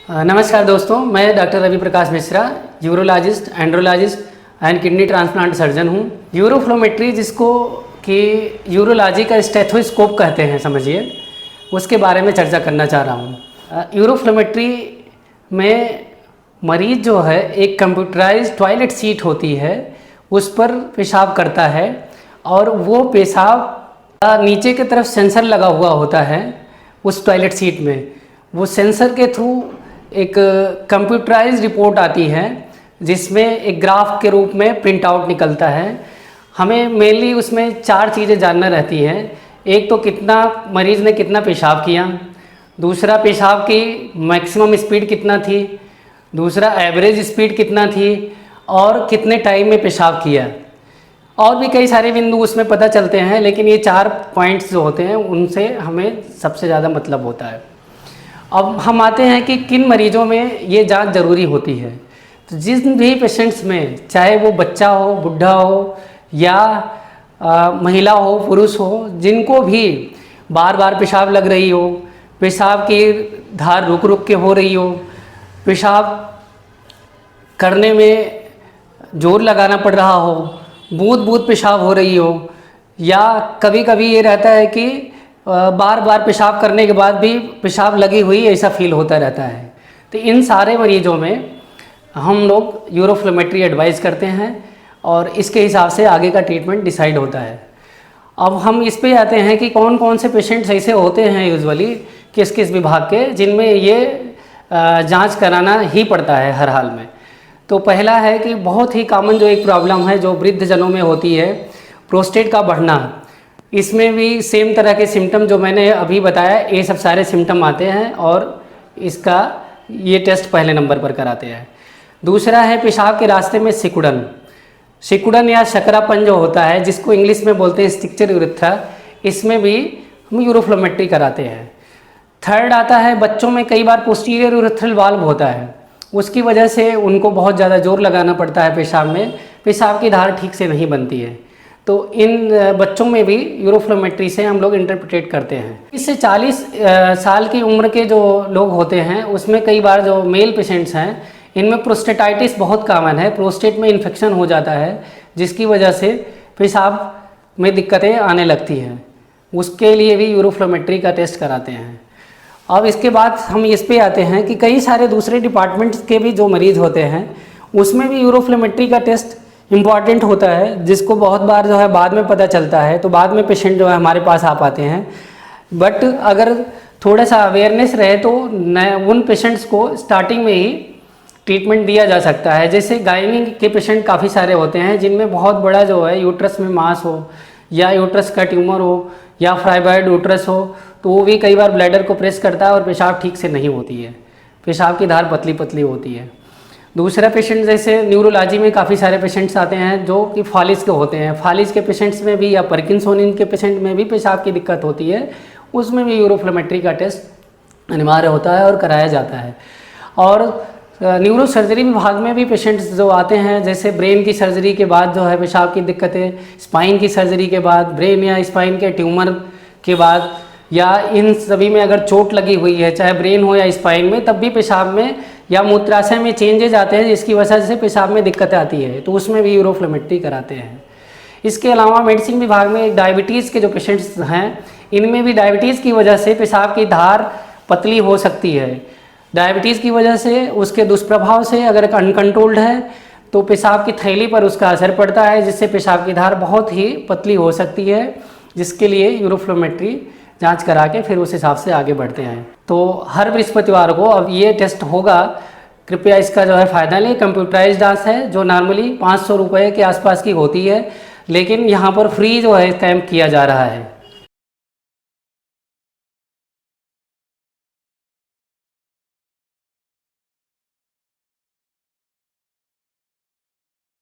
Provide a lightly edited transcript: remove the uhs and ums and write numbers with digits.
नमस्कार दोस्तों, मैं doctor Ravi Prakash Mishra, urologist, andrologist and kidney transplant surgeon हूँ। यूरोफ्लोमेट्री, जिसको कि यूरोलॉजी का स्टेथोस्कोप कहते हैं, समझिए, उसके बारे में चर्चा करना चाह रहा हूँ। यूरोफ्लोमेट्री में मरीज़ जो है एक कंप्यूटराइज्ड टॉयलेट सीट होती है, उस पर पेशाब करता है और वो पेशाब नीचे की तरफ सेंसर लगा हुआ होता है उस टॉयलेट सीट में। वो सेंसर के थ्रू एक कंप्यूटराइज्ड रिपोर्ट आती है जिसमें एक ग्राफ के रूप में प्रिंट आउट निकलता है। हमें मेनली उसमें 4 चीज़ें जानना रहती हैं। एक तो कितना मरीज़ ने कितना पेशाब किया, दूसरा पेशाब की मैक्सिमम स्पीड कितना थी, दूसरा एवरेज स्पीड कितना थी और कितने टाइम में पेशाब किया। और भी कई सारे बिंदु उसमें पता चलते हैं, लेकिन ये 4 पॉइंट्स जो होते हैं उनसे हमें सबसे ज़्यादा मतलब होता है। अब हम आते हैं कि किन मरीजों में ये जांच ज़रूरी होती है। तो जिन भी पेशेंट्स में, चाहे वो बच्चा हो, बुढ़ा हो या महिला हो, पुरुष हो, जिनको भी बार बार पेशाब लग रही हो, पेशाब की धार रुक रुक के हो रही हो, पेशाब करने में जोर लगाना पड़ रहा हो, बूंद बूंद पेशाब हो रही हो, या कभी कभी ये रहता है कि बार बार पेशाब करने के बाद भी पेशाब लगी हुई ऐसा फील होता रहता है। तो इन सारे मरीजों में हम लोग यूरोफ्लोमेट्री एडवाइस करते हैं और इसके हिसाब से आगे का ट्रीटमेंट डिसाइड होता है। अब हम इस पे आते हैं कि कौन कौन से पेशेंट्स ऐसे होते हैं यूजुअली किस किस विभाग के, जिनमें ये जांच कराना ही पड़ता है हर हाल में। तो पहला है कि बहुत ही कॉमन जो एक प्रॉब्लम है जो वृद्ध जनों में होती है, प्रोस्टेट का बढ़ना। इसमें भी सेम तरह के सिम्टम जो मैंने अभी बताया, ये सब सारे सिम्टम आते हैं और इसका ये टेस्ट पहले नंबर पर कराते हैं। दूसरा है पेशाब के रास्ते में सिकुड़न या शकरापन जो होता है, जिसको इंग्लिश में बोलते हैं स्ट्रक्चर यूरेथ्रा, इसमें भी हम यूरोफ्लोमेट्री कराते हैं। थर्ड आता है बच्चों में कई बार पोस्टीरियर यूरेथ्रल वाल्व होता है, उसकी वजह से उनको बहुत ज़्यादा जोर लगाना पड़ता है पेशाब में, पेशाब की धार ठीक से नहीं बनती है। तो इन बच्चों में भी यूरोफ्लोमेट्री से हम लोग इंटरप्रेट करते हैं। इससे 40 साल की उम्र के जो लोग होते हैं उसमें कई बार जो मेल पेशेंट्स हैं, इनमें प्रोस्टेटाइटिस बहुत कॉमन है। प्रोस्टेट में इन्फेक्शन हो जाता है जिसकी वजह से पेशाब में दिक्कतें आने लगती हैं, उसके लिए भी यूरोफ्लोमेट्री का टेस्ट कराते हैं। अब इसके बाद हम इस पे आते हैं कि कई सारे दूसरे डिपार्टमेंट्स के भी जो मरीज़ होते हैं उसमें भी यूरोफ्लोमेट्री का टेस्ट इम्पॉर्टेंट होता है, जिसको बहुत बार जो है बाद में पता चलता है। तो बाद में पेशेंट जो है हमारे पास आ पाते हैं, बट अगर थोड़ा सा अवेयरनेस रहे तो उन पेशेंट्स को स्टार्टिंग में ही ट्रीटमेंट दिया जा सकता है। जैसे गायनी के पेशेंट काफ़ी सारे होते हैं जिनमें बहुत बड़ा जो है यूट्रस में मास हो या यूट्रस का ट्यूमर हो या फाइब्रॉइड यूट्रस हो, तो वो भी कई बार ब्लैडर को प्रेस करता है और पेशाब ठीक से नहीं होती है, पेशाब की धार पतली पतली होती है। दूसरा पेशेंट, जैसे न्यूरोलॉजी में काफ़ी सारे पेशेंट्स आते हैं जो कि फालिज के होते हैं। फालिज के पेशेंट्स में भी या पार्किंसोनियन के पेशेंट में भी पेशाब की दिक्कत होती है, उसमें भी यूरोफ्लोमेट्री का टेस्ट अनिवार्य होता है और कराया जाता है। और न्यूरो सर्जरी विभाग में भी पेशेंट्स जो आते हैं, जैसे ब्रेन की सर्जरी के बाद जो है पेशाब की दिक्कतें, स्पाइन की सर्जरी के बाद, ब्रेन या स्पाइन के ट्यूमर के बाद, या इन सभी में अगर चोट लगी हुई है, चाहे ब्रेन हो या स्पाइन में, तब भी पेशाब में या मूत्राशय में चेंजेज आते हैं जिसकी वजह से पेशाब में दिक्कतें आती है, तो उसमें भी यूरोफ्लोमेट्री कराते हैं। इसके अलावा मेडिसिन विभाग में डायबिटीज़ के जो पेशेंट्स हैं, इनमें भी डायबिटीज़ की वजह से पेशाब की धार पतली हो सकती है। डायबिटीज़ की वजह से, उसके दुष्प्रभाव से अगर अनकंट्रोल्ड है तो पेशाब की थैली पर उसका असर पड़ता है, जिससे पेशाब की धार बहुत ही पतली हो सकती है, जिसके लिए यूरोफ्लोमेट्री जांच करा के फिर उस हिसाब से आगे बढ़ते हैं। तो हर बृहस्पतिवार को अब ये टेस्ट होगा, कृपया इसका जो है फ़ायदा लें। कंप्यूटराइज्ड जांच है जो नॉर्मली 500 रुपये के आसपास की होती है, लेकिन यहाँ पर फ्री जो है कैंप किया जा रहा है।